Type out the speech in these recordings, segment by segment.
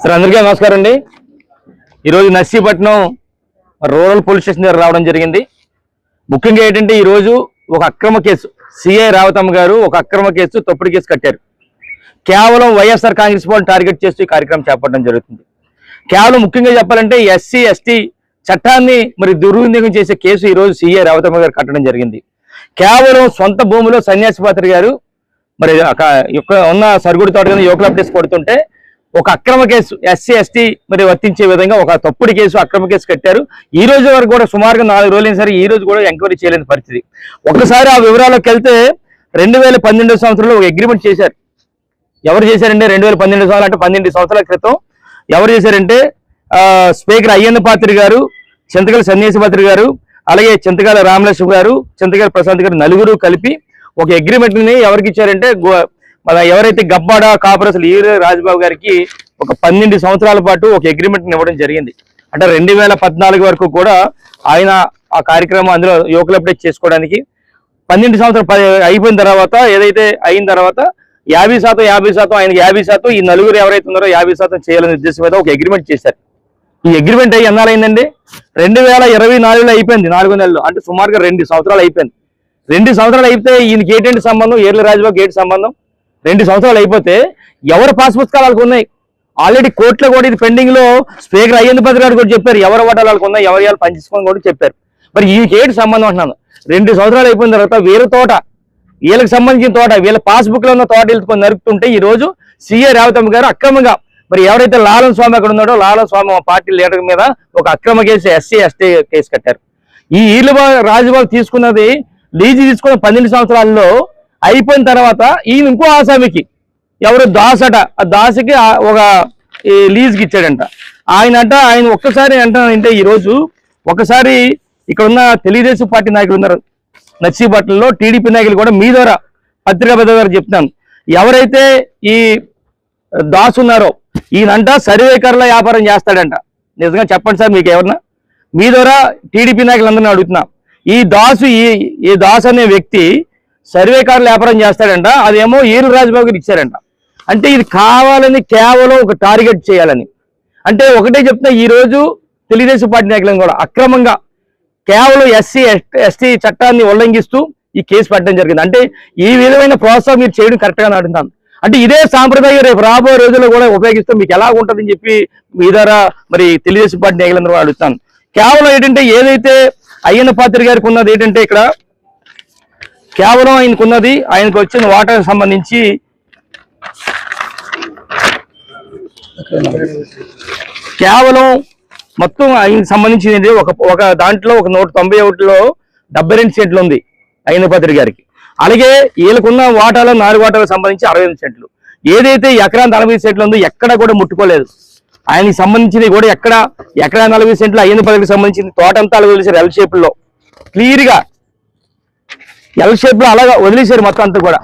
Sir అందరికీ నమస్కారం అండి. ఈరోజు నర్సీపట్నం రూరల్ పోలీస్ స్టేషన్ దగ్గర రావడం జరిగింది. ముఖ్యంగా ఏంటంటే ఈరోజు ఒక అక్రమ కేసు సిఐ రావతమ్మ గారు ఒక అక్రమ కేసు తప్పుడు కేసు కట్టారు. కేవలం వైఎస్ఆర్ కాంగ్రెస్ పార్టీని టార్గెట్ చేస్తూ ఈ కార్యక్రమం చేపట్టడం జరుగుతుంది. కేవలం ముఖ్యంగా చెప్పాలంటే ఎస్సీ ఎస్టీ చట్టాన్ని మరి దుర్వినియోగం చేసే కేసు ఈరోజు సిఐ రావతమ్మ గారు కట్టడం జరిగింది. కేవలం సొంత భూమిలో సన్యాసి పాత్ర గారు మరి ఉన్న సరుగుడి తోట కింద యువకుల ప్లేస్ కొడుతుంటే ఒక అక్రమ కేసు ఎస్సీ ఎస్టీ మరి వర్తించే విధంగా ఒక తప్పుడు కేసు అక్రమ కేసు కట్టారు. ఈ రోజు వరకు కూడా సుమారుగా 4 రోజులైన సరే ఈ రోజు కూడా ఎంక్వైరీ చేయలేని పరిస్థితి. ఒకసారి ఆ వివరాల్లోకి వెళ్తే 2012 సంవత్సరంలో ఒక అగ్రిమెంట్ చేశారు. ఎవరు చేశారంటే 2012 సంవత్సరాలు అంటే 12 సంవత్సరాల క్రితం ఎవరు చేశారంటే స్పీకర్ అయ్యన్న పాత్రి గారు, చింతకాల సన్యాసి పాత్రి గారు, అలాగే చింతకాల రామలక్ష్మి గారు, చింతకాల ప్రశాంత్ గారు నలుగురు కలిపి ఒక అగ్రిమెంట్ ని ఎవరికి ఇచ్చారంటే ఎవరైతే గబ్బాడ కాపురసలు ఈ రాజబాబు గారికి ఒక 12 సంవత్సరాల పాటు ఒక అగ్రిమెంట్ ఇవ్వడం జరిగింది. అంటే 2014 వరకు కూడా ఆయన ఆ కార్యక్రమం అందులో యువకులు అప్డేట్ చేసుకోవడానికి 12 సంవత్సరాలు అయిపోయిన తర్వాత ఏదైతే అయిన తర్వాత 50% ఆయనకి 50% ఈ నలుగురు ఎవరైతే ఉన్నారో 50% చేయాలనే ఉద్దేశం మీద ఒక అగ్రిమెంట్ చేశారు. ఈ అగ్రిమెంట్ అయ్యి ఎన్నాళ్ళైందండి? 2024లో అయిపోయింది. 4 నెలలు అంటే సుమారుగా 2 సంవత్సరాలు అయిపోయింది. 2 సంవత్సరాలు అయిపోతే ఈయనకి ఏంటంటే సంబంధం, ఏర్ల రాజబాబుకి ఏంటి సంబంధం? 2 సంవత్సరాలు అయిపోతే ఎవరి పాస్ పుస్తకాలు వాళ్ళకు ఉన్నాయి. ఆల్రెడీ కోర్టులో కూడా ఇది పెండింగ్ లో స్పీకర్ అయ్యేందు పత్రి గారు కూడా చెప్పారు ఎవరి ఓటాలు వాళ్ళకు ఉన్నాయి, ఎవరి వాళ్ళు పనిచేసుకొని కూడా చెప్పారు. మరి ఈయనకి ఏంటి సంబంధం అంటున్నాను. 2 సంవత్సరాలు అయిపోయిన తర్వాత వీళ్ళ తోట, వీళ్ళకి సంబంధించిన తోట, వీళ్ళ పాస్బుక్ లో ఉన్న తోట వెళ్తుకొని నరుకుతుంటే ఈ రోజు సిఐ రావతమ్మ గారు అక్రమంగా మరి ఎవరైతే లాలం స్వామి అక్కడ ఉన్నాడో లాలం స్వామి పార్టీ లీడర్ మీద ఒక అక్రమ కేసు ఎస్సీ ఎస్టీ కేసు కట్టారు. ఈ ఈళ్ళ రాజుబాబు తీసుకున్నది లీజు తీసుకున్న 12 సంవత్సరాల్లో అయిపోయిన తర్వాత ఈయన ఇంకో ఆసామికి ఎవరు దాసట, ఆ దాసుకి ఒక లీజుకి ఇచ్చాడంట. ఆయన ఒక్కసారి అంటే ఈరోజు ఒకసారి ఇక్కడ ఉన్న తెలుగుదేశం పార్టీ నాయకులు ఉన్నారు నర్సీపట్నంలో, టీడీపీ నాయకులు కూడా మీ ద్వారా పత్రికా పెద్ద గారు చెప్తున్నాను, ఎవరైతే ఈ దాసు ఉన్నారో ఈయనంట సర్వేకర్ల వ్యాపారం చేస్తాడంట. నిజంగా చెప్పండి సార్, మీకు ఎవరన్నా మీ ద్వారా టీడీపీ నాయకులందరినీ అడుగుతున్నా. ఈ దాసు అనే వ్యక్తి సర్వేకారుల వ్యాపారం చేస్తాడంట. అదేమో ఈరు రాజబాబు గారు ఇచ్చారంట. అంటే ఇది కావాలని కేవలం ఒక టార్గెట్ చేయాలని. అంటే ఒకటే చెప్తున్నా, ఈ రోజు తెలుగుదేశం పార్టీ నాయకులను కూడా అక్రమంగా కేవలం ఎస్సీ ఎస్టీ చట్టాన్ని ఉల్లంఘిస్తూ ఈ కేసు పెట్టడం జరిగింది. అంటే ఈ విధమైన ప్రోత్సాహం మీరు చేయడం కరెక్ట్గా అడుగుతాను. అంటే ఇదే సాంప్రదాయం రేపు రాబోయే రోజుల్లో కూడా ఉపయోగిస్తే మీకు ఎలా ఉంటుందని చెప్పి మీ ద్వారా మరి తెలుగుదేశం పార్టీ నాయకులందరూ అడుగుతాను. కేవలం ఏంటంటే ఏదైతే అయ్యన్న పాత్రి గారికి ఉన్నది ఏంటంటే ఇక్కడ కేవలం ఆయనకున్నది ఆయనకు వచ్చిన వాటాకు సంబంధించి కేవలం మొత్తం ఆయనకు సంబంధించింది ఒక దాంట్లో ఒక 191లో 72 సెంట్లు ఉంది అయ్యన్న పాత్రి గారికి. అలాగే వీళ్ళకున్న వాటాలో 4 వాటాలకు సంబంధించి 68 సెంట్లు. ఏదైతే ఎకరానికి 40 సెంట్లు ఉందో ఎక్కడ కూడా ముట్టుకోలేదు. ఆయనకి సంబంధించింది కూడా ఎక్కడ 40 సెంట్లు అయ్యన్న పాత్రికి సంబంధించింది తోటంతా అలా వదిలేశారు. ఎల్ షేప్ లో క్లియర్ గా ఎల్ షేప్ లో అలాగా వదిలేశారు మొత్తం అంతా కూడా.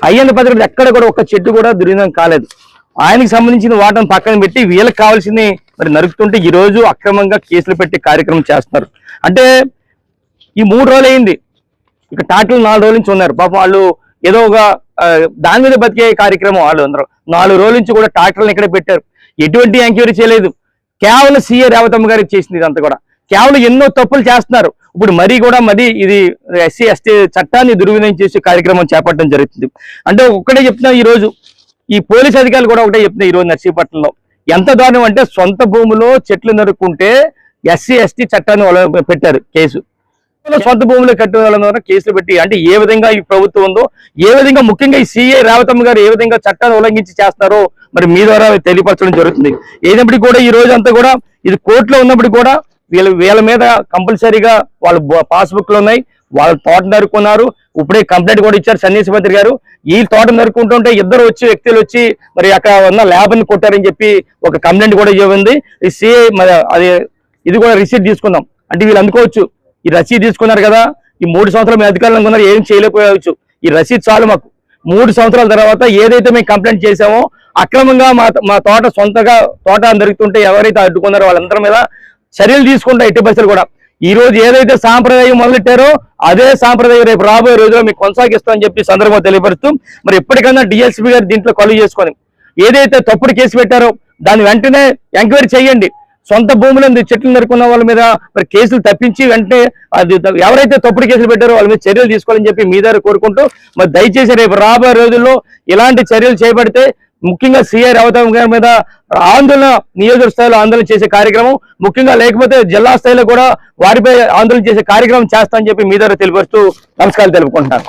అయ్యన్న పాత్ర ఎక్కడ కూడా ఒక చెట్టు కూడా దుర్వినియోగం కాలేదు. ఆయనకి సంబంధించిన వాటను పక్కన పెట్టి వీళ్ళకి కావాల్సింది మరి నరుకుతుంటే ఈ రోజు అక్రమంగా కేసులు పెట్టి కార్యక్రమం చేస్తున్నారు. అంటే ఈ 3 రోజులు అయింది, ఇక టాటలు 4 రోజుల నుంచి ఉన్నారు. పాపం వాళ్ళు ఏదో ఒక దాని మీద బతికే కార్యక్రమం వాళ్ళు అందరూ 4 రోజుల నుంచి కూడా టాటలను ఇక్కడ పెట్టారు. ఎటువంటి ఎంక్వైరీ చేయలేదు. కేవలం సిఐ రావతమ్మ గారికి చేసింది ఇదంతా కూడా. కేవలం ఎన్నో తప్పులు చేస్తున్నారు. ఇప్పుడు మరి ఇది ఎస్సీ ఎస్టీ చట్టాన్ని దుర్వినియోగం చేసే కార్యక్రమం చేపట్టడం జరుగుతుంది. అంటే ఒక్కటే చెప్తున్నా, ఈ రోజు ఈ పోలీస్ అధికారులు కూడా ఒకటే చెప్తున్నా, ఈ రోజు నర్సీపట్నంలో ఎంత దారుణం అంటే సొంత భూములో చెట్లు నరుక్కుంటే ఎస్సీ ఎస్టీ చట్టాన్ని పెట్టారు కేసు. సొంత భూములు కట్టే వాళ్ళ ద్వారా కేసులు పెట్టి అంటే ఏ విధంగా ఈ ప్రభుత్వం ఉందో, ఏ విధంగా ముఖ్యంగా ఈ సిఐ రావతమ్మ గారు ఏ విధంగా చట్టాన్ని ఉల్లంఘించి చేస్తారో మరి మీ ద్వారా తెలియపరచడం జరుగుతుంది. ఏదప్పటికీ కూడా ఈ రోజు అంతా కూడా ఇది కోర్టులో ఉన్నప్పటికీ కూడా వీళ్ళ మీద కంపల్సరీగా వాళ్ళ పాస్బుక్ లో ఉన్నాయి. వాళ్ళ తోట నరుకున్నారు. ఇప్పుడే కంప్లైంట్ కూడా ఇచ్చారు సన్యాసి మంత్రి గారు. ఈ తోట నరుకుంటుంటే వ్యక్తులు వచ్చి మరి అక్కడ ఉన్న ల్యాబ్ని కొట్టారని చెప్పి ఒక కంప్లైంట్ కూడా ఇవ్వండి. ఈ సిఐ మరి ఇది కూడా రిసీట్ తీసుకుందాం అంటే వీళ్ళు అందుకోవచ్చు. ఈ రసీదు తీసుకున్నారు కదా, ఈ 3 సంవత్సరాలు మేము అధికారంలో ఉన్నారు, ఏం చేయలేకపోవచ్చు. ఈ రసీదు చాలు మాకు. 3 సంవత్సరాల తర్వాత ఏదైతే మేము కంప్లైంట్ చేసామో అక్రమంగా మా తోట సొంతగా తోట నరుకుతుంటే ఎవరైతే అడ్డుకున్నారో వాళ్ళందరి మీద చర్యలు తీసుకుంటా ఎట్టి పరిస్థితులు కూడా. ఈ రోజు ఏదైతే సాంప్రదాయం మొదలెట్టారో అదే సాంప్రదాయం రేపు రాబోయే రోజుల్లో మీకు కొనసాగిస్తామని చెప్పి సందర్భంగా తెలియపరుస్తూ మరి ఎప్పటికైనా డిఎస్పీ గారు దీంట్లో కలుగు చేసుకొని ఏదైతే తప్పుడు కేసు పెట్టారో దాన్ని వెంటనే ఎంక్వైరీ చేయండి. సొంత భూములు చెట్లు నరుకున్న వాళ్ళ మీద మరి కేసులు తప్పించి వెంటనే అది ఎవరైతే తప్పుడు కేసులు పెట్టారో వాళ్ళ మీద చర్యలు తీసుకోవాలని చెప్పి మీ దగ్గర కోరుకుంటూ మరి దయచేసి రేపు రాబోయే రోజుల్లో ఇలాంటి చర్యలు చేపడితే ముఖ్యంగా సిఐ రావతం గారి మీద ఆందోళన నియోజక స్థాయిలో ఆందోళన చేసే కార్యక్రమం ముఖ్యంగా లేకపోతే జిల్లా స్థాయిలో కూడా వారిపై ఆందోళన చేసే కార్యక్రమం చేస్తామని చెప్పి మీ దగ్గర తెలియపరుస్తూ నమస్కారాలు తెలుపుకుంటున్నాను.